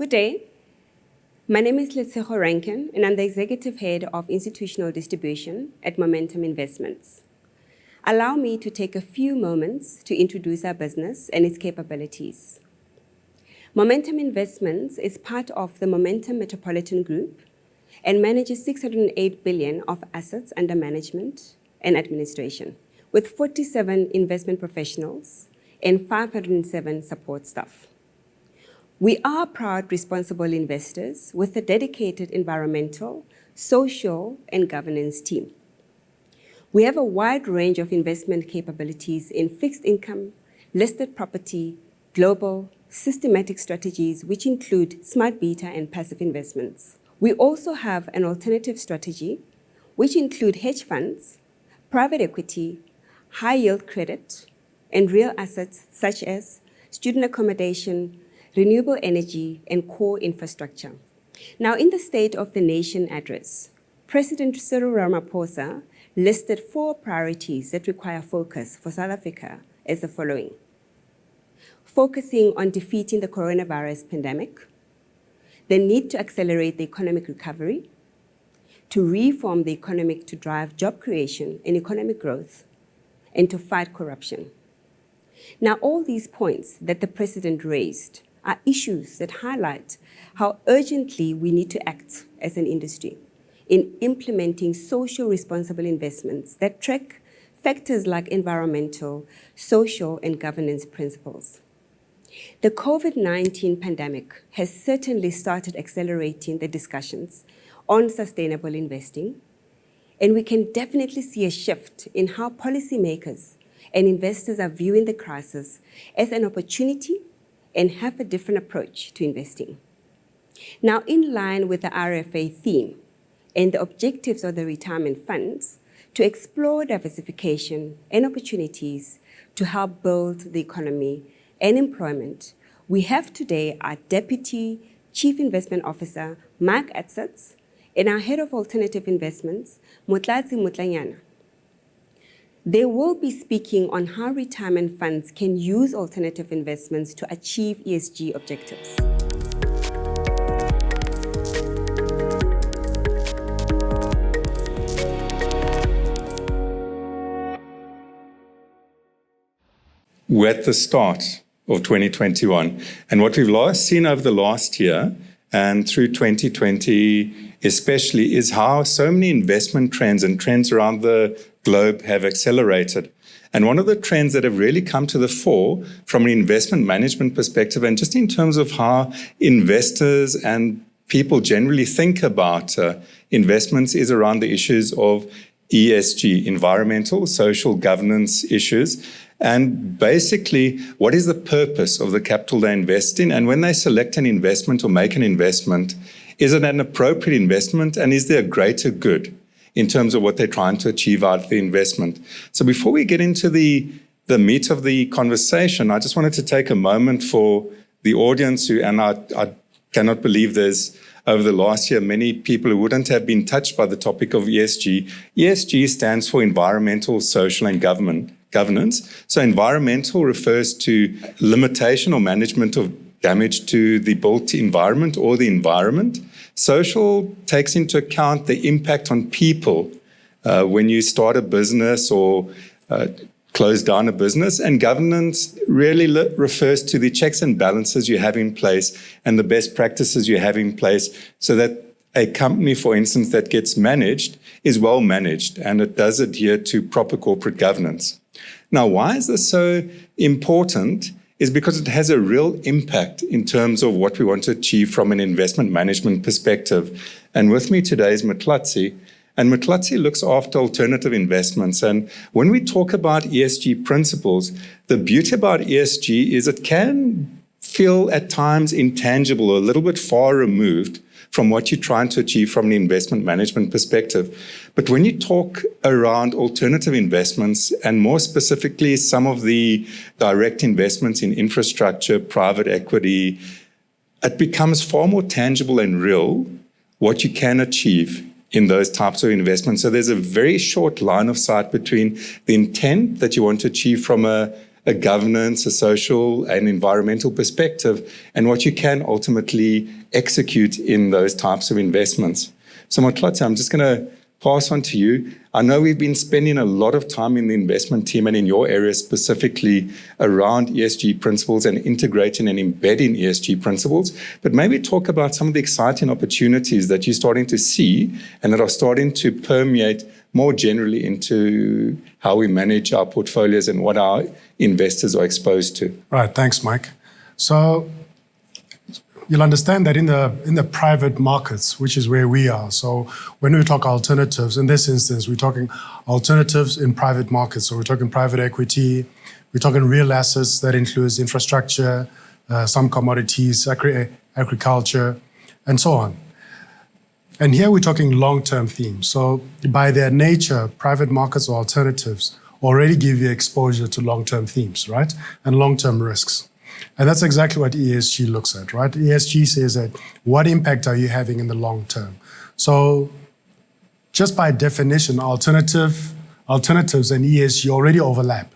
Good day. My name is Letshego Rankin, and I'm the Executive Head of Institutional Distribution at Momentum Investments. Allow me to take a few moments to introduce our business and its capabilities. Momentum Investments is part of the Momentum Metropolitan Group and manages 608 billion of assets under management and administration, with 47 investment professionals and 507 support staff. We are proud, responsible investors with a dedicated environmental, social, and governance team. We have a wide range of investment capabilities in fixed income, listed property, global, systematic strategies, which include smart beta and passive investments. We also have an alternative strategy, which include hedge funds, private equity, high yield credit, and real assets such as student accommodation, renewable energy, and core infrastructure. Now, in the State of the Nation address, President Cyril Ramaphosa listed 4 priorities that require focus for South Africa as the following: focusing on defeating the coronavirus pandemic, the need to accelerate the economic recovery, to reform the economy to drive job creation and economic growth, and to fight corruption. Now, all these points that the President raised are issues that highlight how urgently we need to act as an industry in implementing social responsible investments that track factors like environmental, social, and governance principles. The COVID-19 pandemic has certainly started accelerating the discussions on sustainable investing, and we can definitely see a shift in how policymakers and investors are viewing the crisis as an opportunity and have a different approach to investing. Now, in line with the IRFA theme and the objectives of the retirement funds, to explore diversification and opportunities to help build the economy and employment, we have today our Deputy Chief Investment Officer, Mike Atsatz, and our Head of Alternative Investments, Motlatsi Mutlanyana. They will be speaking on how retirement funds can use alternative investments to achieve ESG objectives. We're at the start of 2021, and what we've seen over the last year and through 2020 especially is how so many investment trends and trends around the globe have accelerated. And one of the trends that have really come to the fore from an investment management perspective, and just in terms of how investors and people generally think about investments, is around the issues of ESG, environmental, social governance issues. And basically, what is the purpose of the capital they invest in? And when they select an investment or make an investment, is it an appropriate investment? And is there a greater good in terms of what they're trying to achieve out of the investment? So before we get into the meat of the conversation, I just wanted to take a moment for the audience and I cannot believe there's, over the last year, many people who wouldn't have been touched by the topic of ESG. ESG stands for environmental, social, and governance. So environmental refers to limitation or management of damage to the built environment or the environment. Social takes into account the impact on people when you start a business or close down a business. And governance really refers to the checks and balances you have in place and the best practices you have in place so that a company, for instance, that gets managed is well managed and it does adhere to proper corporate governance. Now, why is this so important? Is because it has a real impact in terms of what we want to achieve from an investment management perspective. And with me today is Motlatsi, and Motlatsi looks after alternative investments. And when we talk about ESG principles, the beauty about ESG is it can feel at times intangible or a little bit far removed from what you're trying to achieve from an investment management perspective. But when you talk around alternative investments, and more specifically some of the direct investments in infrastructure, private equity, it becomes far more tangible and real what you can achieve in those types of investments. So there's a very short line of sight between the intent that you want to achieve from a a governance, a social, and environmental perspective, and what you can ultimately execute in those types of investments. So, Motlotsi, I'm just going to pass on to you. I know we've been spending a lot of time in the investment team and in your area specifically around ESG principles and integrating and embedding ESG principles, but maybe talk about some of the exciting opportunities that you're starting to see and that are starting to permeate more generally into how we manage our portfolios and what our investors are exposed to. Right, thanks, Mike. So you'll understand that in the private markets, which is where we are. So when we talk alternatives, in this instance, we're talking alternatives in private markets. So we're talking private equity, we're talking real assets that includes infrastructure, some commodities, agriculture, and so on. And here we're talking long-term themes. So by their nature, private markets or alternatives already give you exposure to long-term themes, right? And long-term risks. And that's exactly what ESG looks at, right? ESG says that what impact are you having in the long term? So just by definition, alternatives and ESG already overlap.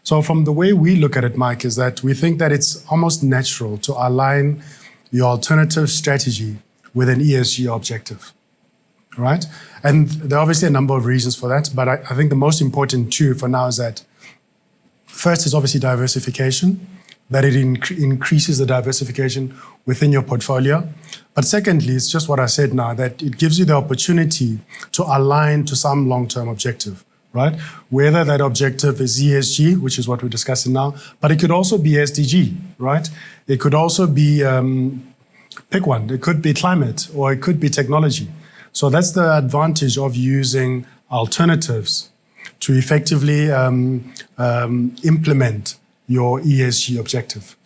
So from the way we look at it, Mike, is that we think that it's almost natural to align your alternative strategy with an ESG objective, right? And there are obviously a number of reasons for that, but I think the most important two for now is that first is obviously diversification, that it increases the diversification within your portfolio. But secondly, it's just what I said now, that it gives you the opportunity to align to some long-term objective, right? Whether that objective is ESG, which is what we're discussing now, but it could also be SDG, right? It could also be, pick one, it could be climate or it could be technology. So that's the advantage of using alternatives to effectively implement your ESG objective.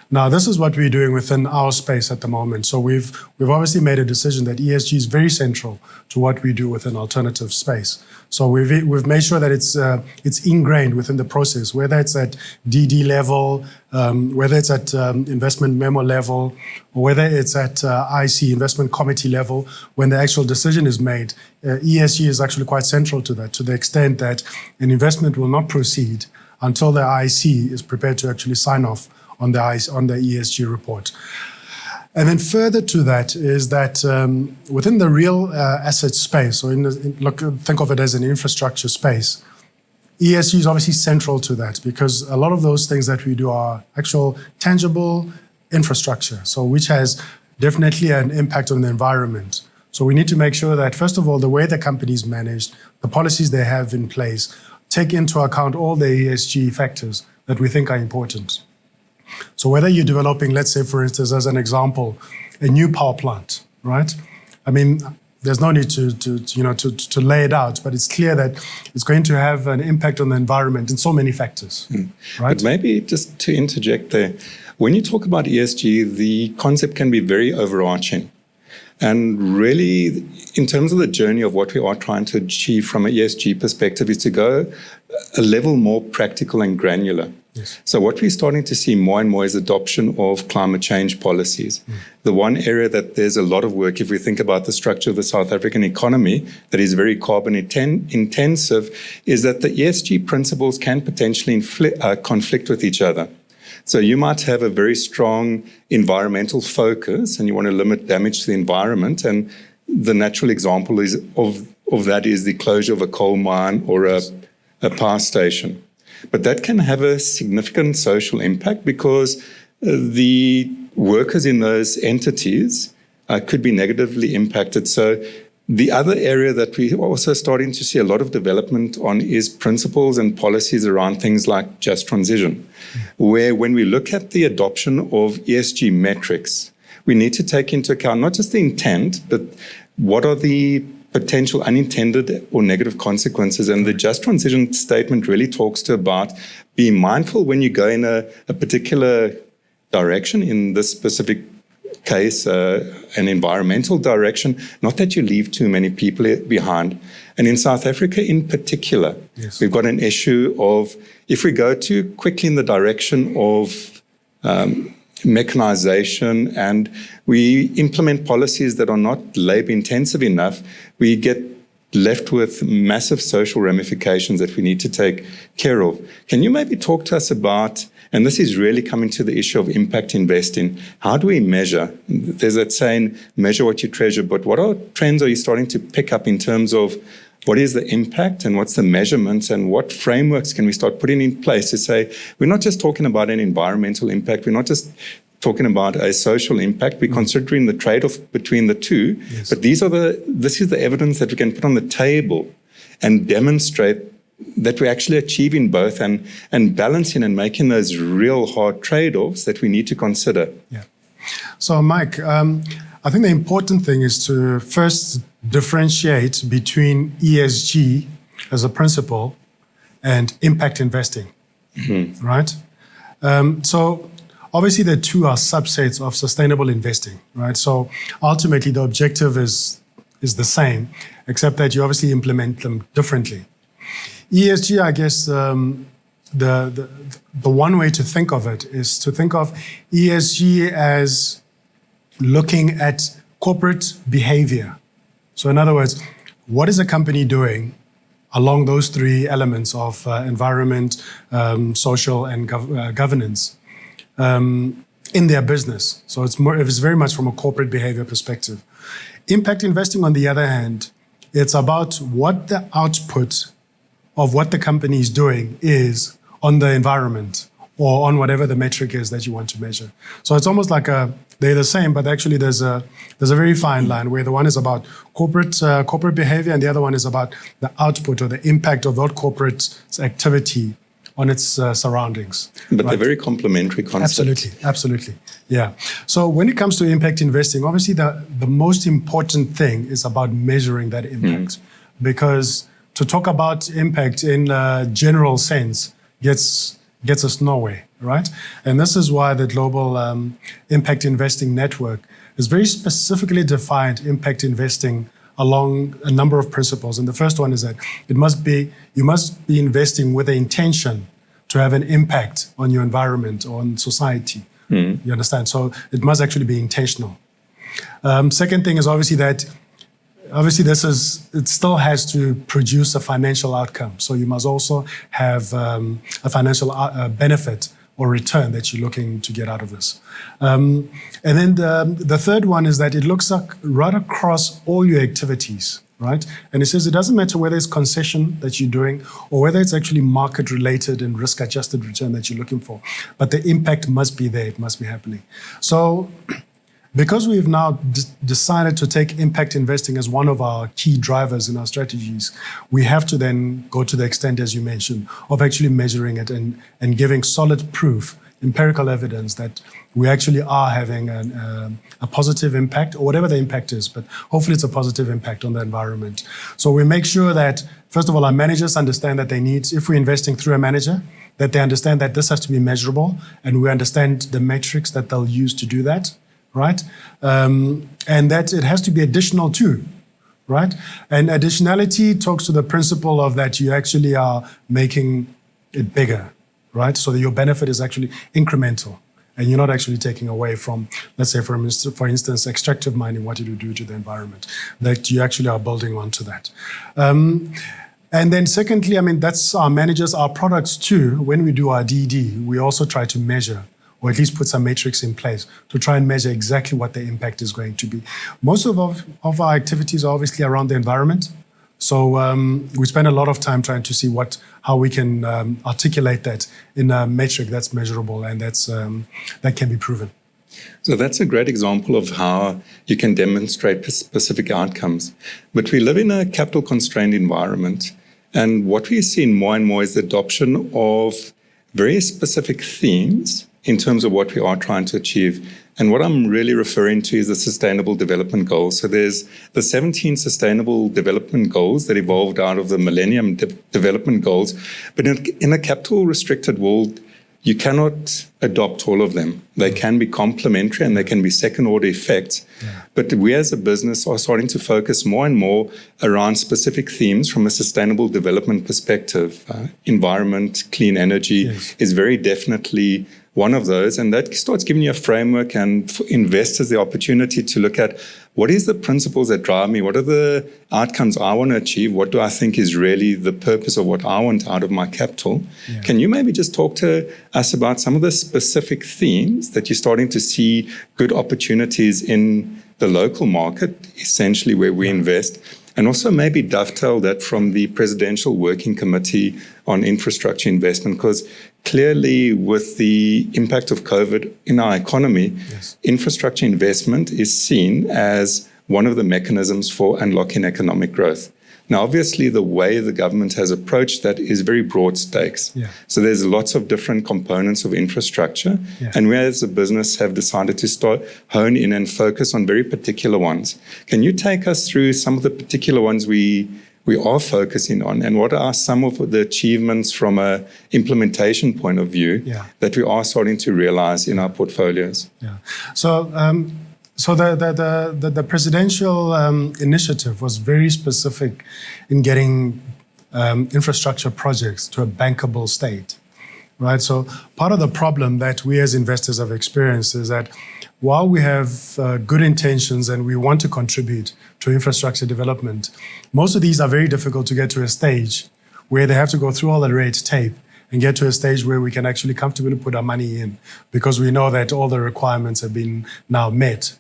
Now, this is what we're doing within our space at the moment. So we've obviously made a decision that ESG is very central to what we do within alternative space. So we've made sure that it's ingrained within the process, whether it's at DD level, whether it's at investment memo level, or whether it's at IC, investment committee level. When the actual decision is made, ESG is actually quite central to that, to the extent that an investment will not proceed until the IC is prepared to actually sign off on the ESG report. And then further to that is that within the real asset space, so think of it as an infrastructure space, ESG is obviously central to that because a lot of those things that we do are actual tangible infrastructure, so which has definitely an impact on the environment. So we need to make sure that, first of all, the way the company is managed, the policies they have in place, take into account all the ESG factors that we think are important. So whether you're developing, let's say, for instance, as an example, a new power plant, right? I mean, there's no need to lay it out, but it's clear that it's going to have an impact on the environment in so many factors, right? But maybe just to interject there, when you talk about ESG, the concept can be very overarching. And really, in terms of the journey of what we are trying to achieve from an ESG perspective is to go a level more practical and granular. Yes. So what we're starting to see more and more is adoption of climate change policies. The one area that there's a lot of work, if we think about the structure of the South African economy, that is very carbon intensive, is that the ESG principles can potentially conflict with each other. So you might have a very strong environmental focus and you want to limit damage to the environment. And the natural example of that is the closure of a coal mine or a power station. But that can have a significant social impact because the workers in those entities could be negatively impacted. So the other area that we're also starting to see a lot of development on is principles and policies around things like just transition, where when we look at the adoption of ESG metrics, we need to take into account not just the intent, but what are the potential unintended or negative consequences. And the just transition statement really talks about being mindful when you go in a particular direction, in this specific case, an environmental direction, not that you leave too many people behind. And in South Africa in particular, yes, we've got an issue of, if we go too quickly in the direction of mechanization and we implement policies that are not labor intensive enough, we get left with massive social ramifications that we need to take care of. Can you maybe talk to us about, and this is really coming to the issue of impact investing, how do we measure? There's that saying, measure what you treasure, but what trends are you starting to pick up in terms of what is the impact and what's the measurements, and what frameworks can we start putting in place to say, we're not just talking about an environmental impact, we're not just talking about a social impact, we're considering the trade-off between the two, yes. But this is the evidence that we can put on the table and demonstrate that we're actually achieving both and balancing and making those real hard trade-offs that we need to consider. Yeah. So, Mike, I think the important thing is to first differentiate between ESG as a principle and impact investing, right? So obviously the two are subsets of sustainable investing, right? So ultimately the objective is the same, except that you obviously implement them differently. ESG, I guess, the one way to think of it is to think of ESG as looking at corporate behavior. So in other words, what is a company doing along those three elements of environment, social, and governance in their business? So it's very much from a corporate behavior perspective. Impact investing, on the other hand, it's about what the output of what the company is doing is on the environment or on whatever the metric is that you want to measure. So it's almost like they're the same, but actually there's a very fine line where the one is about corporate behavior and the other one is about the output or the impact of that corporate activity on its surroundings. But they're very complementary concepts. Absolutely. Yeah. So when it comes to impact investing, obviously the most important thing is about measuring that impact, because to talk about impact in a general sense gets us nowhere, right? And this is why the Global Impact Investing Network is very specifically defined impact investing along a number of principles. And the first one is that you must be investing with the intention to have an impact on your environment or on society. You understand? So it must actually be intentional. Second thing is obviously it still has to produce a financial outcome. So you must also have a financial benefit or return that you're looking to get out of this. And then the third one is that it looks like right across all your activities, right? And it says it doesn't matter whether it's concession that you're doing or whether it's actually market related and risk adjusted return that you're looking for, but the impact must be there, it must be happening. So because we've now decided to take impact investing as one of our key drivers in our strategies, we have to then go to the extent, as you mentioned, of actually measuring it and giving solid proof, empirical evidence that we actually are having a positive impact, or whatever the impact is, but hopefully it's a positive impact on the environment. So we make sure that, first of all, our managers understand that they need, if we're investing through a manager, that they understand that this has to be measurable, and we understand the metrics that they'll use to do that. Right? And that it has to be additional too, right? And additionality talks to the principle of that you actually are making it bigger, right? So that your benefit is actually incremental and you're not actually taking away from, let's say, for instance, extractive mining, what it will do to the environment, that you actually are building onto that. And then secondly, that's our managers, our products too. When we do our DD, we also try to measure, or at least put some metrics in place to try and measure exactly what the impact is going to be. Most of our activities are obviously around the environment. So we spend a lot of time trying to see how we can articulate that in a metric that's measurable and that can be proven. So that's a great example of how you can demonstrate specific outcomes. But we live in a capital-constrained environment, and what we're seeing more and more is the adoption of very specific themes in terms of what we are trying to achieve. And what I'm really referring to is the Sustainable Development Goals. So there's the 17 Sustainable Development Goals that evolved out of the Millennium Development Goals. But in a capital-restricted world, you cannot adopt all of them. They can be complementary and they can be second-order effects. Yeah. But we as a business are starting to focus more and more around specific themes from a sustainable development perspective. Environment, clean energy is very definitely one of those, and that starts giving you a framework and for investors the opportunity to look at what is the principles that drive me? What are the outcomes I want to achieve? What do I think is really the purpose of what I want out of my capital? Yeah. Can you maybe just talk to us about some of the specific themes that you're starting to see good opportunities in the local market, essentially where we invest? And also maybe dovetail that from the Presidential Working Committee on Infrastructure Investment, because clearly with the impact of COVID in our economy, infrastructure investment is seen as one of the mechanisms for unlocking economic growth. Now, obviously, the way the government has approached that is very broad stakes. Yeah. So there's lots of different components of infrastructure. Yeah. And we as a business have decided to start hone in and focus on very particular ones. Can you take us through some of the particular ones we are focusing on, and what are some of the achievements from an implementation point of view that we are starting to realize in our portfolios? Yeah. So the presidential initiative was very specific in getting infrastructure projects to a bankable state, right? So part of the problem that we as investors have experienced is that while we have good intentions and we want to contribute to infrastructure development, most of these are very difficult to get to a stage where they have to go through all the red tape and get to a stage where we can actually comfortably put our money in, because we know that all the requirements have been now met.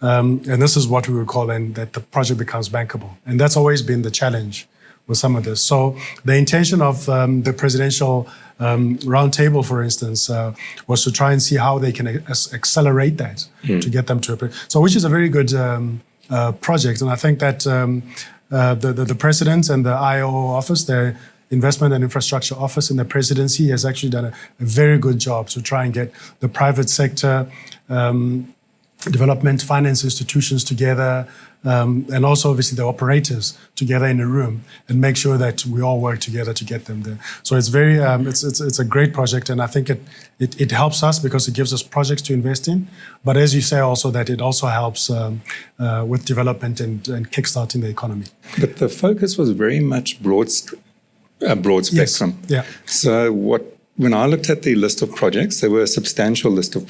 And this is what we would call then that the project becomes bankable. And that's always been the challenge with some of this. So the intention of the presidential roundtable, for instance, was to try and see how they can accelerate that to get them to so which is a very good project. And I think that the president and the IO office, the Investment and Infrastructure Office in the presidency, has actually done a very good job to try and get the private sector, development finance institutions together, and also obviously the operators together in a room, and make sure that we all work together to get them there. So it's very, it's a great project, and I think it helps us because it gives us projects to invest in. But as you say, also that it also helps with development and kickstarting the economy. But the focus was very much broad spectrum. Yes. Yeah. So when I looked at the list of projects, there were a substantial list of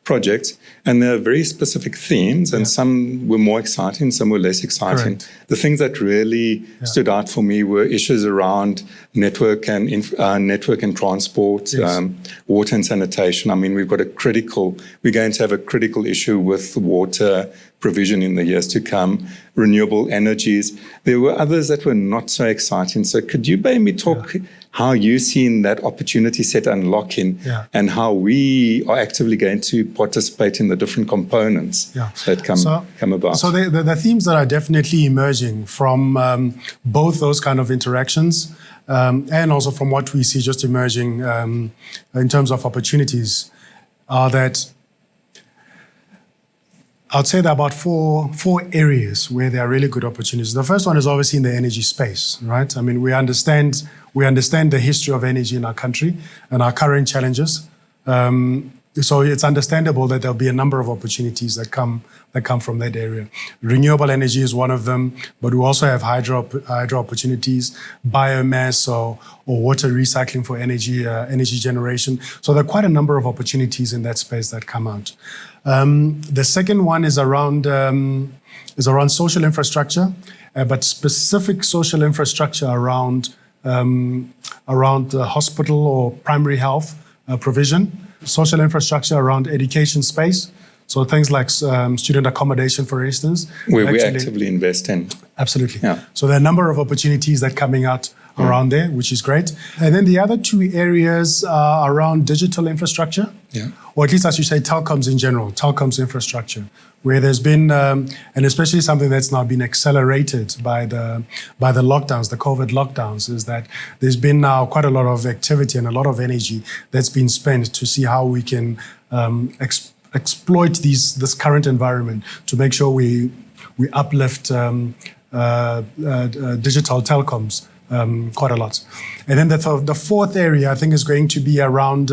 projects, and there are very specific themes, and some were more exciting, some were less exciting. Correct. The things that really stood out for me were issues around network and transport, water and sanitation. I mean, we're going to have a critical issue with water provision in the years to come, renewable energies. There were others that were not so exciting. So could you maybe talk how you've seen that opportunity set unlocking and how we are actively going to participate in the different components that come about? So the themes that are definitely emerging from both those kind of interactions and also from what we see just emerging in terms of opportunities are that I'd say there are about four areas where there are really good opportunities. The first one is obviously in the energy space, right? I mean, we understand the history of energy in our country and our current challenges. So it's understandable that there'll be a number of opportunities that come from that area. Renewable energy is one of them, but we also have hydro opportunities, biomass or water recycling for energy generation. So there are quite a number of opportunities in that space that come out. The second one is around social infrastructure, but specific social infrastructure around hospital or primary health provision. Social infrastructure around education space. So things like student accommodation, for instance. Where we actively invest in. Absolutely. Yeah. So there are a number of opportunities that are coming out around there, which is great. And then the other two areas are around digital infrastructure, or at least I should say telecoms in general, telecoms infrastructure, where there's been, and especially something that's now been accelerated by the lockdowns, the COVID lockdowns, is that there's been now quite a lot of activity and a lot of energy that's been spent to see how we can exploit this current environment to make sure we uplift digital telecoms quite a lot. And then the fourth area I think is going to be around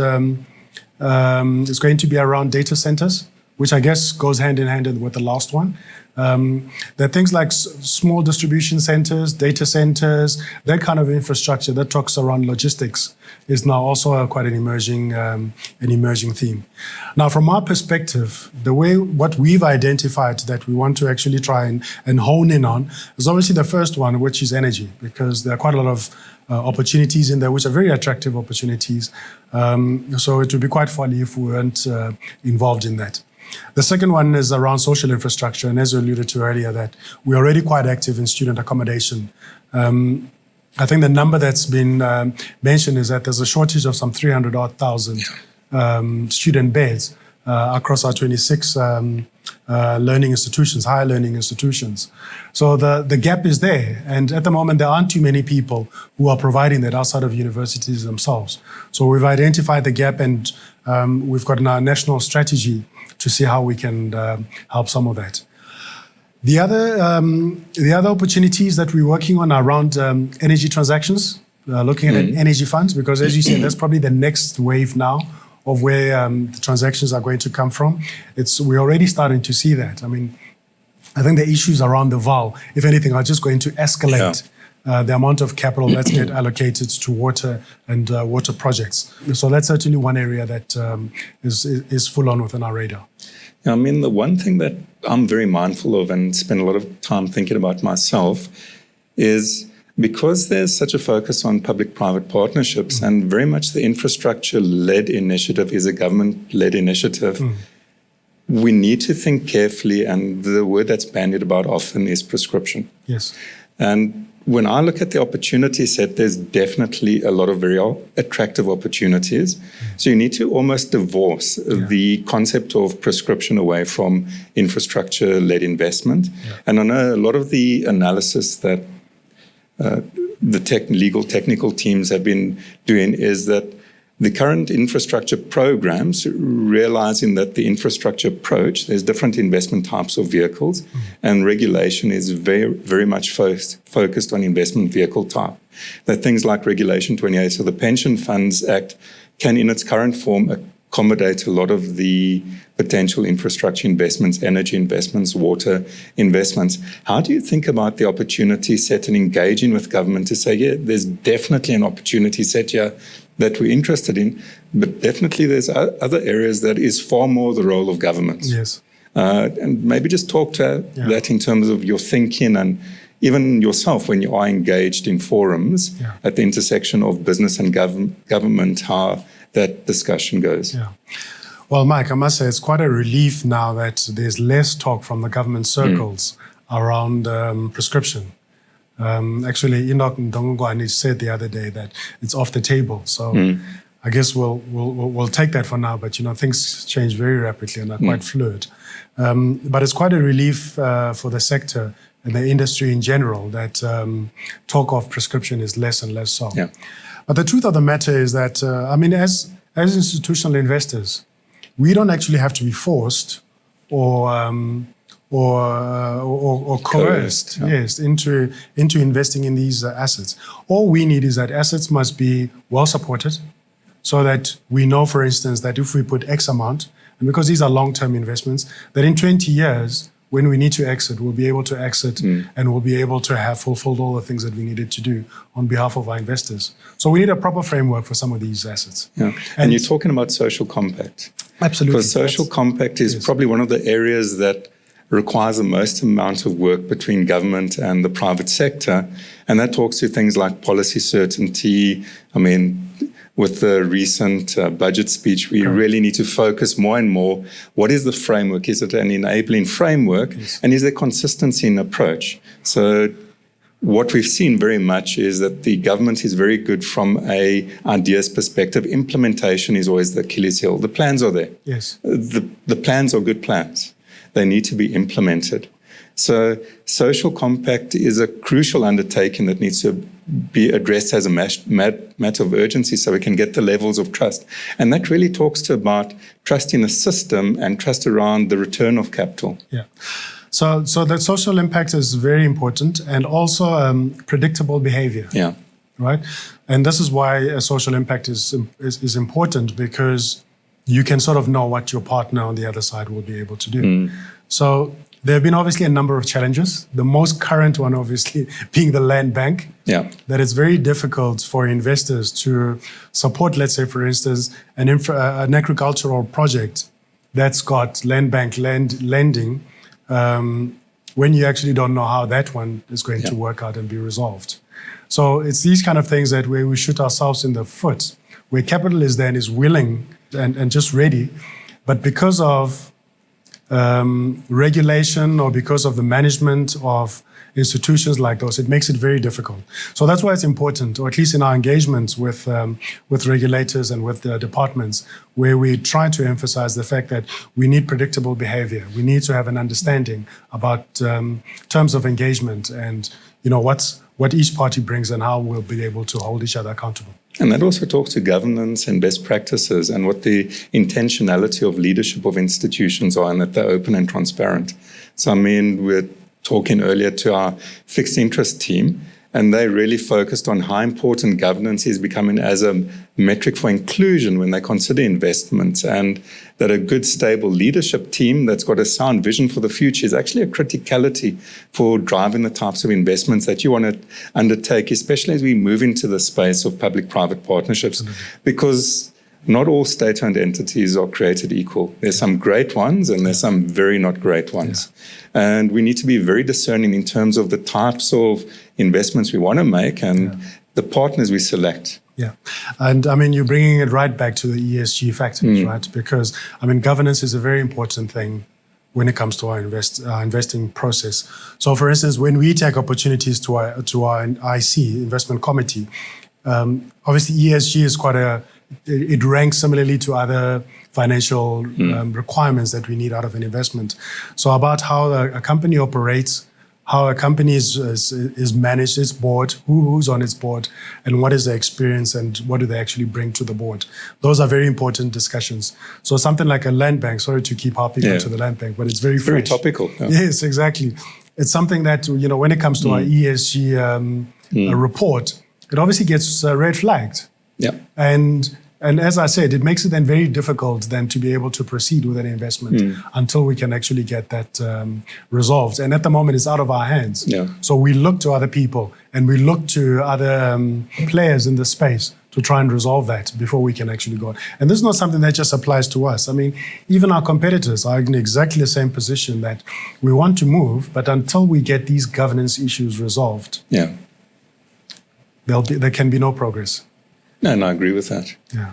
data centers. which I guess goes hand in hand with the last one. There are things like small distribution centers, data centers, that kind of infrastructure that talks around logistics is now also quite an emerging theme. Now, from our perspective, what we've identified that we want to actually try and hone in on is obviously the first one, which is energy, because there are quite a lot of opportunities in there, which are very attractive opportunities. So it would be quite funny if we weren't involved in that. The second one is around social infrastructure, and as you alluded to earlier, that we're already quite active in student accommodation. I think the number that's been mentioned is that there's a shortage of some 300,000 student beds across our 26 learning institutions, higher learning institutions. So the gap is there, and at the moment there aren't too many people who are providing that outside of universities themselves. So we've identified the gap, and we've got a national strategy to see how we can help some of that. The other opportunities that we're working on are around energy transactions, looking at energy funds, because as you said, that's probably the next wave now of where the transactions are going to come from. We're already starting to see that. I mean, I think the issues around the VAL, if anything, are just going to escalate the amount of capital that's get allocated to water and water projects. So that's certainly one area that is full on within our radar. I mean, the one thing that I'm very mindful of and spend a lot of time thinking about myself is because there's such a focus on public-private partnerships and very much the infrastructure-led initiative is a government-led initiative, we need to think carefully, and the word that's bandied about often is prescription. Yes. And when I look at the opportunity set, there's definitely a lot of very attractive opportunities. So you need to almost divorce the concept of prescription away from infrastructure-led investment. And I know a lot of the analysis that the legal technical teams have been doing is that the current infrastructure programs, realizing that the infrastructure approach, there's different investment types of vehicles, and regulation is very, very much focused on investment vehicle type. That things like Regulation 28, so the Pension Funds Act, can in its current form accommodate a lot of the potential infrastructure investments, energy investments, water investments. How do you think about the opportunity set and engaging with government to say, yeah, there's definitely an opportunity set here that we're interested in, but definitely there's other areas that is far more the role of government. Yes. And maybe just talk to that in terms of your thinking and even yourself when you are engaged in forums at the intersection of business and government, how that discussion goes. Yeah. Well, Mike, I must say it's quite a relief now that there's less talk from the government circles around prescription. Actually, Enoch Ndongwane said the other day that it's off the table. So I guess we'll take that for now. But things change very rapidly and are quite fluid. But it's quite a relief for the sector and the industry in general that talk of prescription is less and less so. Yeah. But the truth of the matter is that as institutional investors, we don't actually have to be forced or coerced, into investing in these assets. All we need is that assets must be well supported, so that we know, for instance, that if we put X amount, and because these are long-term investments, that in 20 years, when we need to exit, we'll be able to exit and we'll be able to have fulfilled all the things that we needed to do on behalf of our investors. So we need a proper framework for some of these assets. Yeah. And you're talking about social compact. Absolutely. Because social compact is probably one of the areas that requires the most amount of work between government and the private sector. And that talks to things like policy certainty. I mean, with the recent budget speech, we really need to focus more and more. What is the framework? Is it an enabling framework? Yes. And is there consistency in approach? So what we've seen very much is that the government is very good from a ideas perspective. Implementation is always the Achilles heel. The plans are there. Yes. The plans are good plans. They need to be implemented. So social compact is a crucial undertaking that needs to be addressed as a matter of urgency so we can get the levels of trust. And that really talks to about trust in a system and trust around the return of capital. Yeah. So that social impact is very important, and also predictable behavior. Yeah. Right? And this is why a social impact is important, because you can sort of know what your partner on the other side will be able to do. So there have been obviously a number of challenges. The most current one, obviously, being the land bank. Yeah. That it's very difficult for investors to support, let's say, for instance, an agricultural project that's got land bank lending when you actually don't know how that one is going to work out and be resolved. So it's these kind of things that where we shoot ourselves in the foot, where capital is willing and just ready, but because of regulation or because of the management of institutions like those, it makes it very difficult. So that's why it's important, or at least in our engagements with regulators and with the departments, where we try to emphasize the fact that we need predictable behavior. We need to have an understanding about terms of engagement and what each party brings and how we'll be able to hold each other accountable. And that also talks to governance and best practices and what the intentionality of leadership of institutions are, and that they're open and transparent. So, I mean, we're talking earlier to our fixed interest team, and they really focused on how important governance is becoming as a metric for inclusion when they consider investments, and that a good, stable leadership team that's got a sound vision for the future is actually a criticality for driving the types of investments that you want to undertake, especially as we move into the space of public-private partnerships, because not all state-owned entities are created equal. There's some great ones and there's some very not great ones. And we need to be very discerning in terms of the types of investments we want to make and the partners we select. Yeah. And I mean, you're bringing it right back to the ESG factors, right? Because, I mean, governance is a very important thing when it comes to our investing process. So, for instance, when we take opportunities to our IC, investment committee, obviously ESG is it ranks similarly to other financial requirements that we need out of an investment. So about how a company operates, how a company is managed, its board, who's on its board, and what is their experience and what do they actually bring to the board. Those are very important discussions. So something like a land bank, sorry to keep harping onto the land bank, but it's very Very topical. Yeah. Yes, exactly. It's something that, when it comes to our ESG report, it obviously gets red flagged. Yeah. And as I said, it makes it then very difficult then to be able to proceed with an investment until we can actually get that resolved. And at the moment, it's out of our hands. Yeah. So we look to other people and we look to other players in the space to try and resolve that before we can actually go on. And this is not something that just applies to us. I mean, even our competitors are in exactly the same position, that we want to move, but until we get these governance issues resolved, there can be no progress. No, I agree with that. Yeah.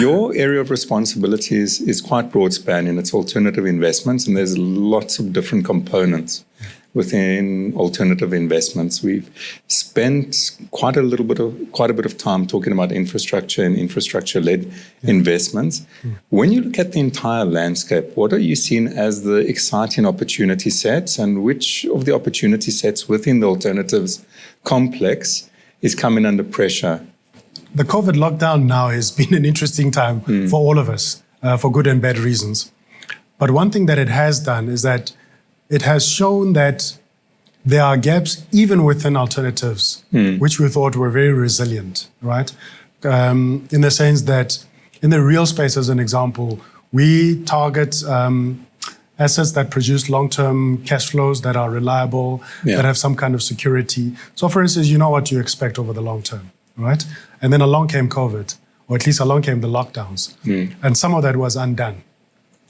Your area of responsibility is quite broad spanning. It's alternative investments, and there's lots of different components within alternative investments. We've spent quite a bit of time talking about infrastructure and infrastructure-led investments. When you look at the entire landscape, what are you seeing as the exciting opportunity sets, and which of the opportunity sets within the alternatives complex is coming under pressure? The COVID lockdown now has been an interesting time for all of us, for good and bad reasons. But one thing that it has done is that it has shown that there are gaps even within alternatives, which we thought were very resilient, right? In the sense that in the real space, as an example, we target assets that produce long-term cash flows that are reliable, that have some kind of security. So for instance, you know what you expect over the long term, right? And then along came COVID, or at least along came the lockdowns. And some of that was undone,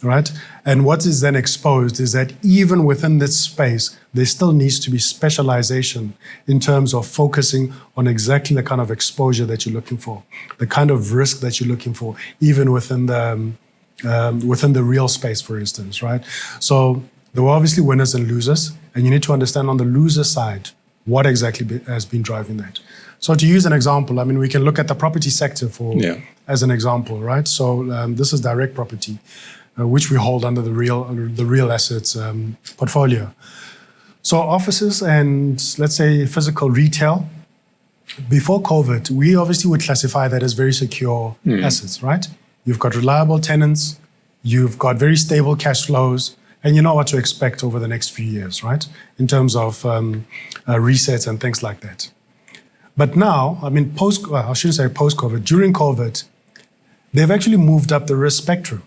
right? And what is then exposed is that even within this space, there still needs to be specialization in terms of focusing on exactly the kind of exposure that you're looking for, the kind of risk that you're looking for, even within the real space, for instance, right? So there were obviously winners and losers, and you need to understand on the loser side what exactly has been driving that. So to use an example, I mean, we can look at the property sector as an example, right? So this is direct property, which we hold under the real assets portfolio. So offices and, let's say, physical retail, before COVID, we obviously would classify that as very secure assets, right? You've got reliable tenants, you've got very stable cash flows, and you know what to expect over the next few years, right? In terms of resets and things like that. But now, I mean, I shouldn't say post-COVID, during COVID, they've actually moved up the risk spectrum,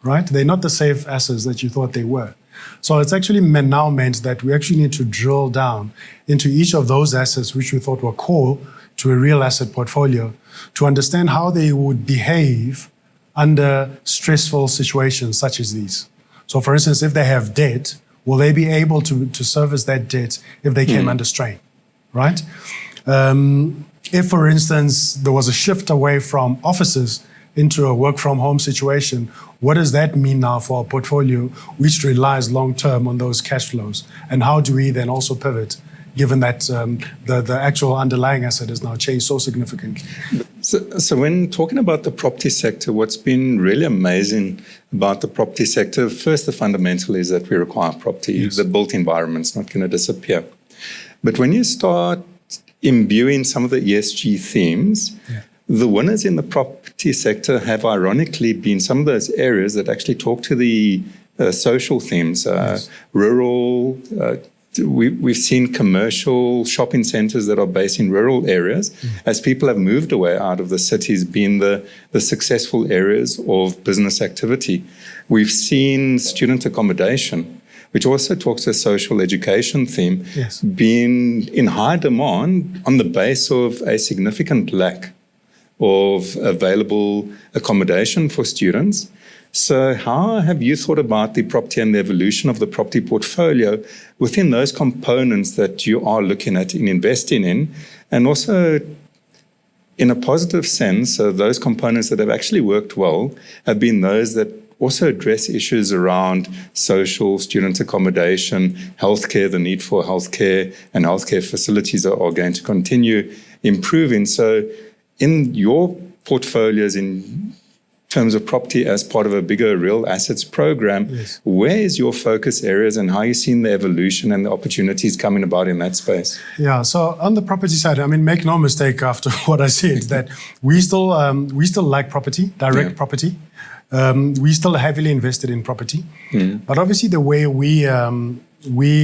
right? They're not the safe assets that you thought they were. So it's actually now meant that we actually need to drill down into each of those assets which we thought were core to a real asset portfolio to understand how they would behave under stressful situations such as these. So for instance, if they have debt, will they be able to service that debt if they came under strain, right? If, for instance, there was a shift away from offices into a work from home situation, what does that mean now for our portfolio, which relies long term on those cash flows? And how do we then also pivot, given that the actual underlying asset has now changed so significantly? So when talking about the property sector, what's been really amazing about the property sector, first, the fundamental is that we require property. Yes. The built environment's not going to disappear. But when you start imbuing some of the ESG themes, the winners in the property sector have ironically been some of those areas that actually talk to the social themes, rural. We've seen commercial shopping centers that are based in rural areas as people have moved away out of the cities being the successful areas of business activity. We've seen student accommodation, which also talks to a social education theme, being in high demand on the base of a significant lack of available accommodation for students. So how have you thought about the property and the evolution of the property portfolio within those components that you are looking at in investing in, and also in a positive sense, those components that have actually worked well have been those that also address issues around social, student accommodation, healthcare, the need for healthcare, and healthcare facilities are going to continue improving. So in your portfolios in terms of property as part of a bigger real assets program, where is your focus areas and how are you seeing the evolution and the opportunities coming about in that space? Yeah, so on the property side, I mean, make no mistake after what I said, that we still like property, direct property. We still heavily invested in property. But obviously the way we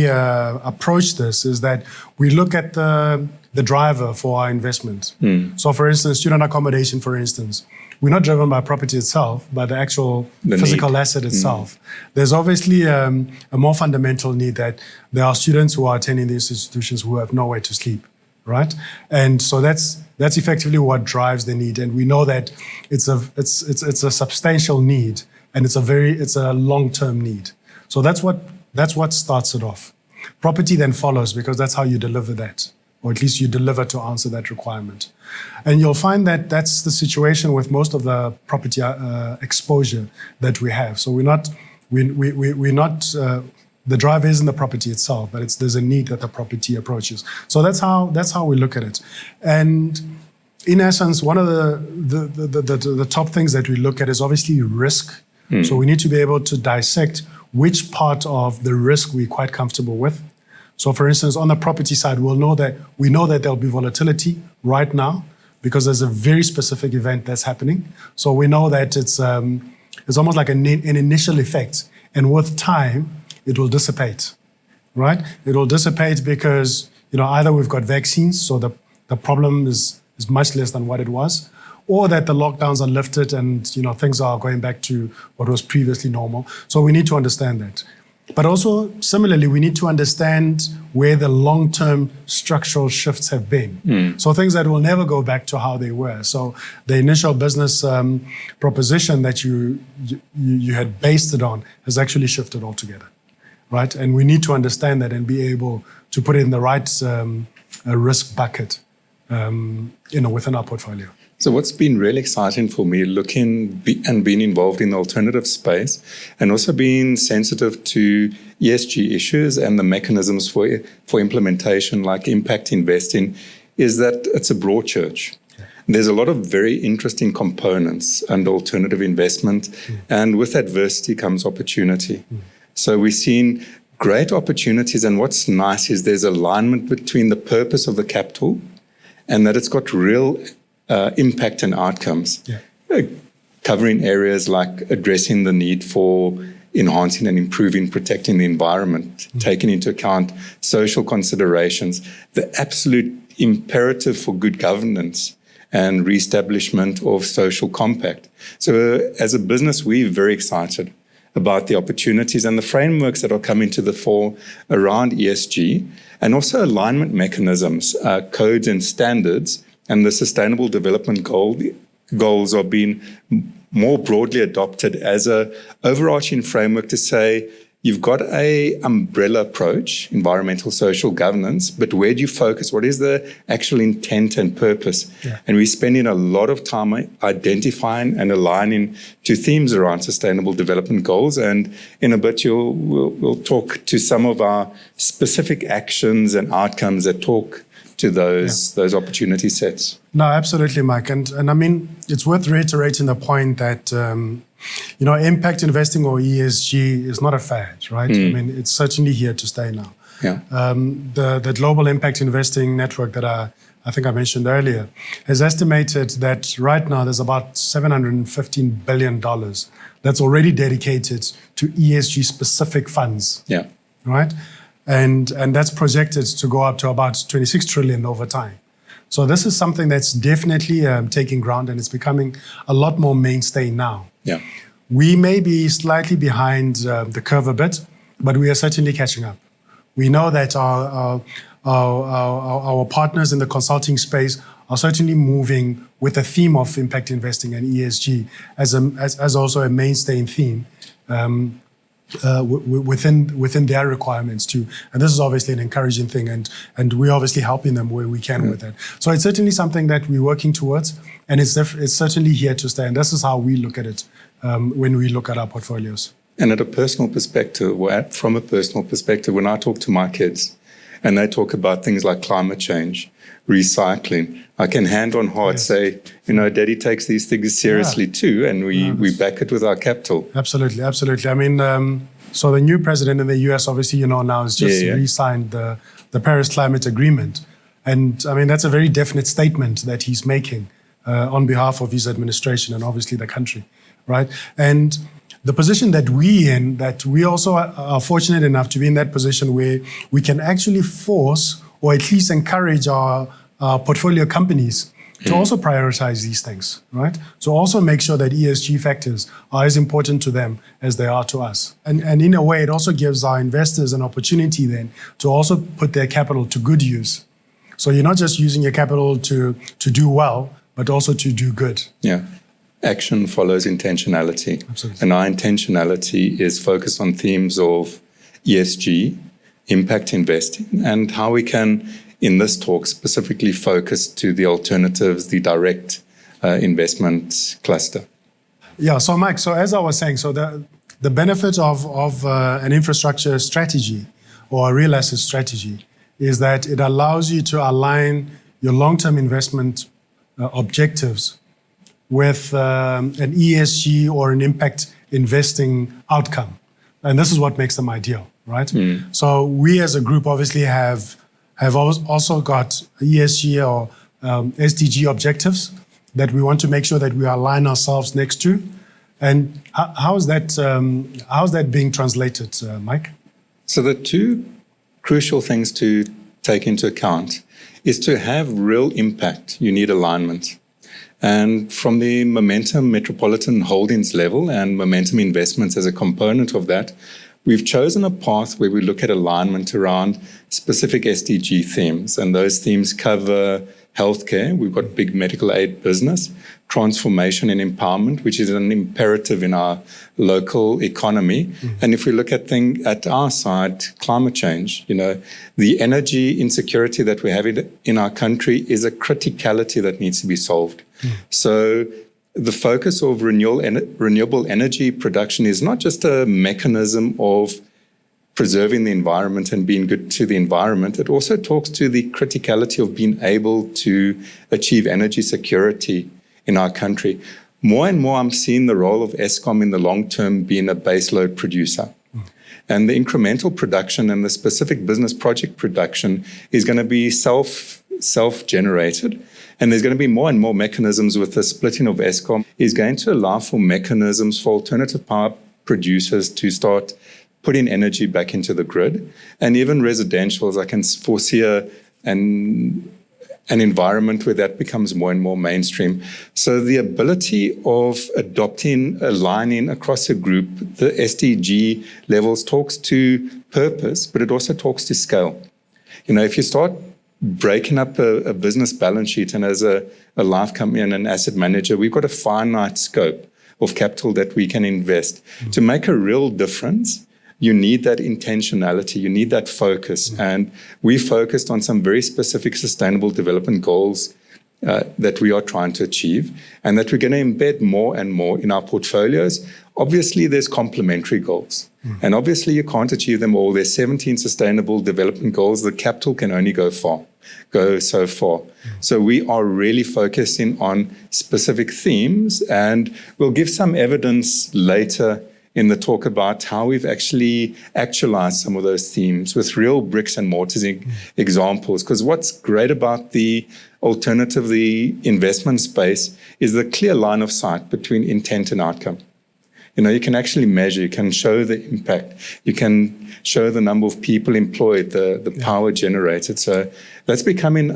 approach this is that we look at the driver for our investment. So for instance, student accommodation, for instance, we're not driven by property itself, but the actual physical asset itself. There's obviously a more fundamental need that there are students who are attending these institutions who have nowhere to sleep, right? And so that's effectively what drives the need. And we know that it's a substantial need, and it's a long-term need. So that's what starts it off. Property then follows, because that's how you deliver that, or at least you deliver to answer that requirement. And you'll find that that's the situation with most of the property exposure that we have. So we're not the driver isn't the property itself, but there's a need that the property approaches. So that's how we look at it. And in essence, one of the top things that we look at is obviously risk. So we need to be able to dissect which part of the risk we're quite comfortable with. So for instance, on the property side, we know that there'll be volatility right now because there's a very specific event that's happening. So we know that it's almost like an initial effect. And with time, it will dissipate, right? It will dissipate because, either we've got vaccines, so the problem is much less than what it was, or that the lockdowns are lifted and, things are going back to what was previously normal. So we need to understand that. But also, similarly, we need to understand where the long-term structural shifts have been. So things that will never go back to how they were. So the initial business proposition that you had based it on has actually shifted altogether, right? And we need to understand that and be able to put it in the right risk bucket, within our portfolio. So what's been really exciting for me looking and being involved in the alternative space and also being sensitive to ESG issues and the mechanisms for implementation like impact investing is that it's a broad church. There's a lot of very interesting components under alternative investment, and with adversity comes opportunity. So we've seen great opportunities, and what's nice is there's alignment between the purpose of the capital and that it's got real impact and outcomes, covering areas like addressing the need for enhancing and improving, protecting the environment, taking into account social considerations, the absolute imperative for good governance, and reestablishment of social compact. So as a business, we're very excited about the opportunities and the frameworks that are coming to the fore around ESG, and also alignment mechanisms, codes and standards, and the Sustainable Development goals are being more broadly adopted as an overarching framework to say, you've got an umbrella approach, environmental social governance, but where do you focus? What is the actual intent and purpose? Yeah. And we're spending a lot of time identifying and aligning to themes around sustainable development goals. And in a bit, we'll talk to some of our specific actions and outcomes that talk to those opportunity sets. No, absolutely, Mike. And I mean, it's worth reiterating the point that impact investing or ESG is not a fad, right? I mean, it's certainly here to stay now. Yeah. The Global Impact Investing Network that I think I mentioned earlier has estimated that right now there's about $715 billion that's already dedicated to ESG specific funds. Yeah. Right? And that's projected to go up to about 26 trillion over time. So this is something that's definitely taking ground, and it's becoming a lot more mainstay now. Yeah. We may be slightly behind the curve a bit, but we are certainly catching up. We know that our partners in the consulting space are certainly moving with the theme of impact investing and ESG as also a mainstay theme within their requirements too. And this is obviously an encouraging thing, and we're obviously helping them where we can with it. So it's certainly something that we're working towards, and it's certainly here to stay. And this is how we look at it when we look at our portfolios. And at a personal perspective, from a personal perspective, when I talk to my kids and they talk about things like climate change, recycling, I can hand on heart say, Daddy takes these things seriously too, and we back it with our capital. Absolutely, absolutely. I mean, so the new president in the US, obviously, now has just re-signed the Paris Climate Agreement. And I mean, that's a very definite statement that he's making on behalf of his administration and obviously the country, right? And the position that we also are fortunate enough to be in that position where we can actually force or at least encourage our portfolio companies to also prioritize these things, right? So also make sure that ESG factors are as important to them as they are to us. And in a way, it also gives our investors an opportunity then to also put their capital to good use. So you're not just using your capital to do well, but also to do good. Yeah. Action follows intentionality. Absolutely. And our intentionality is focused on themes of ESG, impact investing, and how we can, in this talk, specifically focus to the alternatives, the direct investment cluster. Yeah, so Mike, so as I was saying, so the benefit of an infrastructure strategy or a real asset strategy is that it allows you to align your long-term investment objectives with an ESG or an impact investing outcome. And this is what makes them ideal, right? So we as a group obviously have also got ESG or SDG objectives that we want to make sure that we align ourselves next to. And how's that being translated, Mike? So the two crucial things to take into account is to have real impact. You need alignment. And from the Momentum Metropolitan Holdings level and Momentum Investments as a component of that, we've chosen a path where we look at alignment around specific SDG themes. And those themes cover healthcare. We've got big medical aid business, transformation and empowerment, which is an imperative in our local economy. And if we look at our side, climate change, the energy insecurity that we have in our country is a criticality that needs to be solved. So the focus of renewable energy production is not just a mechanism of preserving the environment and being good to the environment. It also talks to the criticality of being able to achieve energy security in our country. More and more, I'm seeing the role of Eskom in the long term being a baseload producer. And the incremental production and the specific business project production is going to be self-generated. And there's going to be more and more mechanisms with the splitting of Eskom is going to allow for mechanisms for alternative power producers to start putting energy back into the grid. And even residentials, I can foresee an an environment where that becomes more and more mainstream. So the ability of adopting, aligning across a group, the SDG levels talks to purpose, but it also talks to scale. If you start breaking up a business balance sheet, and as a life company and an asset manager, we've got a finite scope of capital that we can invest. To make a real difference, you need that intentionality, you need that focus. And we focused on some very specific sustainable development goals that we are trying to achieve, and that we're going to embed more and more in our portfolios. Obviously, there's complementary goals. And obviously, you can't achieve them all. There's 17 sustainable development goals. The capital can only go so far. So we are really focusing on specific themes, and we'll give some evidence later in the talk about how we've actually actualized some of those themes with real bricks and mortars examples. Because what's great about the alternative, the investment space, is the clear line of sight between intent and outcome. You can actually measure, you can show the impact, you can show the number of people employed, the power generated. So that's becoming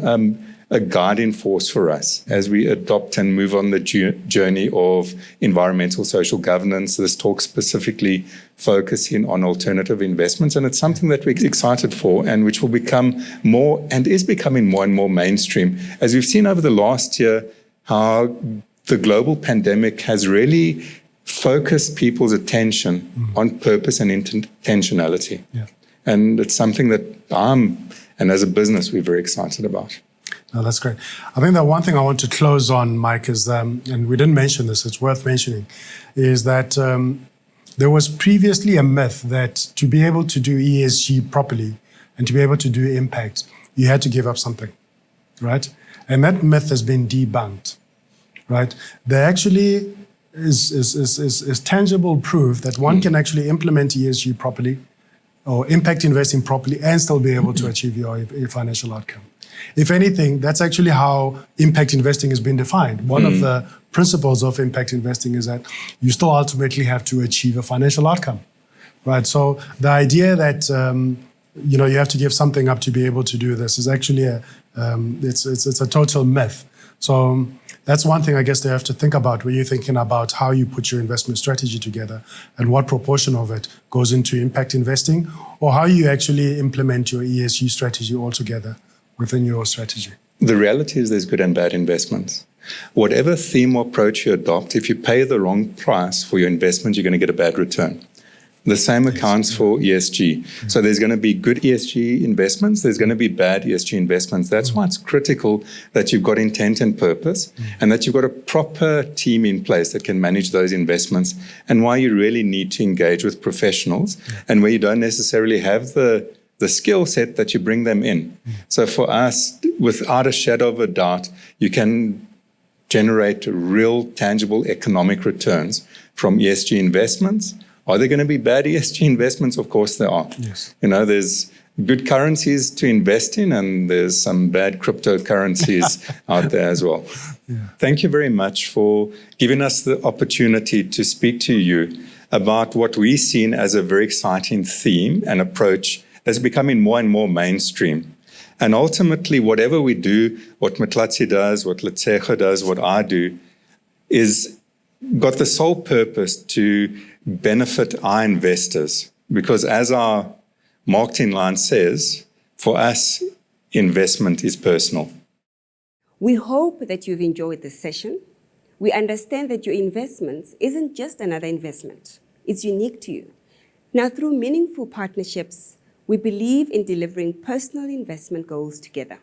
a guiding force for us as we adopt and move on the journey of environmental social governance. This talk specifically focusing on alternative investments, and it's something that we're excited for and which will become more and is becoming more and more mainstream. As we've seen over the last year, how the global pandemic has really focused people's attention on purpose and intentionality. And it's something that and as a business, we're very excited about. No, that's great. I think that one thing I want to close on, Mike, is, and we didn't mention this, it's worth mentioning, is that there was previously a myth that to be able to do ESG properly and to be able to do impact, you had to give up something, right? And that myth has been debunked, right? There actually is tangible proof that one can actually implement ESG properly or impact investing properly and still be able to achieve your financial outcome. If anything, that's actually how impact investing has been defined. One of the principles of impact investing is that you still ultimately have to achieve a financial outcome, right? So the idea that you have to give something up to be able to do this is actually it's a total myth. So that's one thing I guess they have to think about when you're thinking about how you put your investment strategy together and what proportion of it goes into impact investing, or how you actually implement your ESG strategy altogether within your strategy. The reality is there's good and bad investments. Whatever theme or approach you adopt, if you pay the wrong price for your investment, you're going to get a bad return. The same accounts for ESG. So there's going to be good ESG investments, there's going to be bad ESG investments. That's why it's critical that you've got intent and purpose, and that you've got a proper team in place that can manage those investments, and why you really need to engage with professionals, and where you don't necessarily have the skill set, that you bring them in. So for us, without a shadow of a doubt, you can generate real tangible economic returns from ESG investments. Are there going to be bad ESG investments? Of course there are. Yes. There's good currencies to invest in, and there's some bad cryptocurrencies out there as well. Thank you very much for giving us the opportunity to speak to you about what we've seen as a very exciting theme and approach that's becoming more and more mainstream. And ultimately, whatever we do, what Mtlatsi does, what Letsecho does, what I do, is got the sole purpose to benefit our investors. Because as our marketing line says, for us, investment is personal. We hope that you've enjoyed this session. We understand that your investments isn't just another investment. It's unique to you. Now, through meaningful partnerships, we believe in delivering personal investment goals together.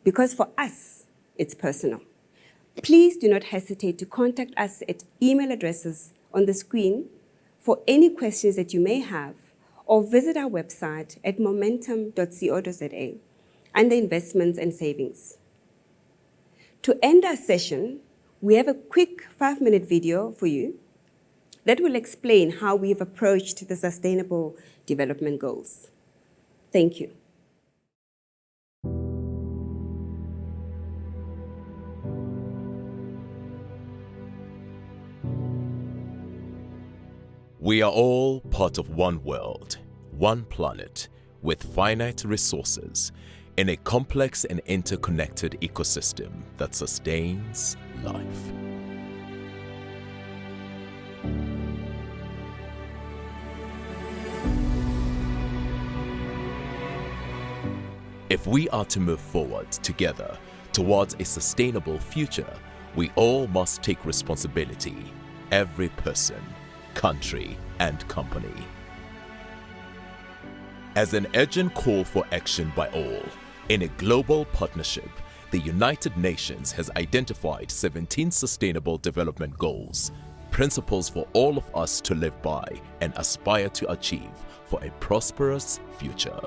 Because for us, it's personal. Please do not hesitate to contact us at email addresses on the screen for any questions that you may have, or visit our website at momentum.co.za under Investments and Savings. To end our session, we have a quick 5-minute video for you that will explain how we've approached the Sustainable Development Goals. Thank you. We are all part of one world, one planet, with finite resources. in a complex and interconnected ecosystem that sustains life. If we are to move forward together towards a sustainable future, we all must take responsibility, every person, country, and company. As an urgent call for action by all, in a global partnership, the United Nations has identified 17 Sustainable Development Goals, principles for all of us to live by and aspire to achieve for a prosperous future.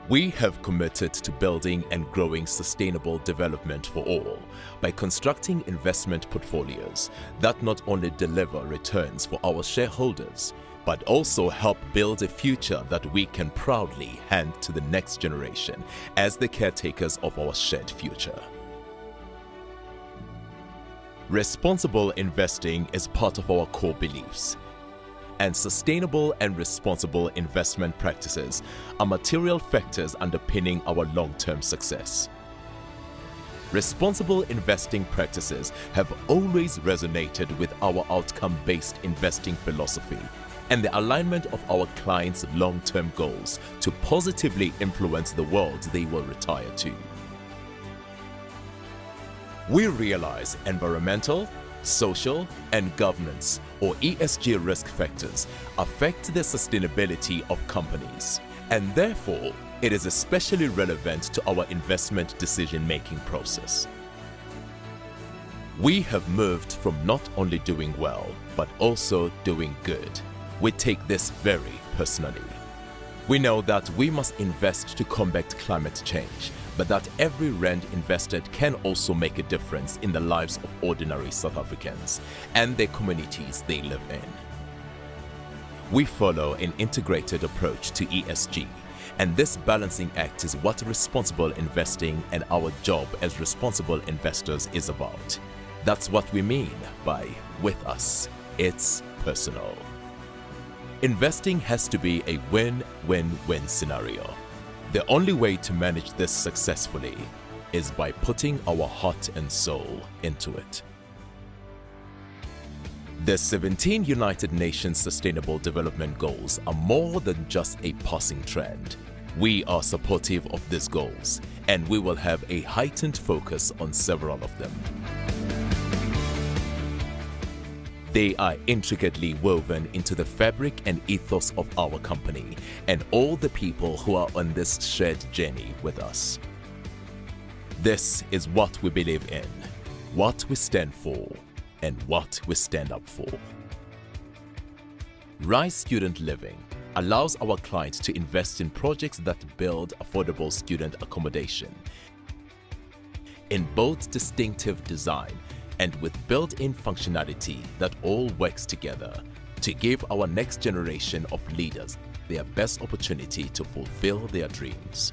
We have committed to building and growing sustainable development for all by constructing investment portfolios that not only deliver returns for our shareholders, but also help build a future that we can proudly hand to the next generation as the caretakers of our shared future. Responsible investing is part of our core beliefs, and sustainable and responsible investment practices are material factors underpinning our long-term success. Responsible investing practices have always resonated with our outcome-based investing philosophy and the alignment of our clients' long-term goals to positively influence the world they will retire to. We realize environmental, social, and governance, or ESG risk factors, affect the sustainability of companies, and therefore, it is especially relevant to our investment decision-making process. We have moved from not only doing well, but also doing good. We take this very personally. We know that we must invest to combat climate change, but that every rand invested can also make a difference in the lives of ordinary South Africans and the communities they live in. We follow an integrated approach to ESG, and this balancing act is what responsible investing and our job as responsible investors is about. That's what we mean by with us. It's personal. Investing has to be a win-win-win scenario. The only way to manage this successfully is by putting our heart and soul into it. The 17 United Nations Sustainable Development Goals are more than just a passing trend. We are supportive of these goals, and we will have a heightened focus on several of them. They are intricately woven into the fabric and ethos of our company and all the people who are on this shared journey with us. This is what we believe in, what we stand for, and what we stand up for. Rise Student Living allows our clients to invest in projects that build affordable student accommodation in both distinctive design and with built-in functionality that all works together to give our next generation of leaders their best opportunity to fulfill their dreams.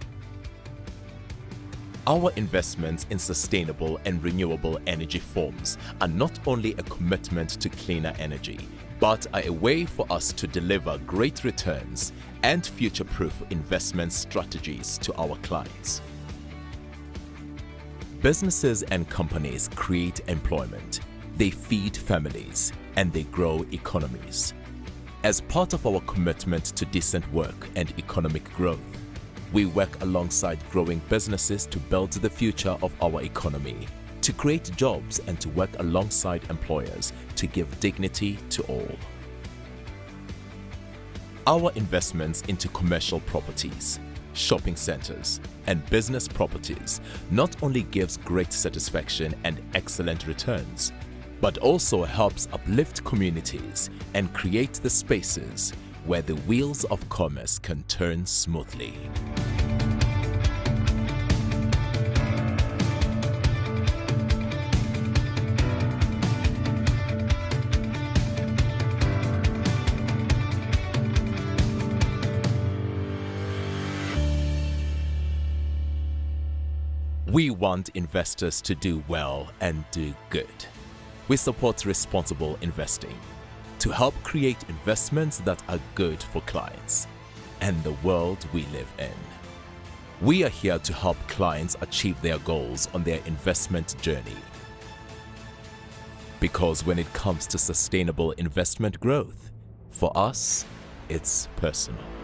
Our investments in sustainable and renewable energy forms are not only a commitment to cleaner energy, but are a way for us to deliver great returns and future-proof investment strategies to our clients. Businesses and companies create employment, they feed families, and they grow economies. As part of our commitment to decent work and economic growth, we work alongside growing businesses to build the future of our economy, to create jobs and to work alongside employers to give dignity to all. Our investments into commercial properties, shopping centers, and business properties not only gives great satisfaction and excellent returns, but also helps uplift communities and create the spaces where the wheels of commerce can turn smoothly. We want investors to do well and do good. We support responsible investing to help create investments that are good for clients, and the world we live in. We are here to help clients achieve their goals on their investment journey. Because when it comes to sustainable investment growth, for us, it's personal.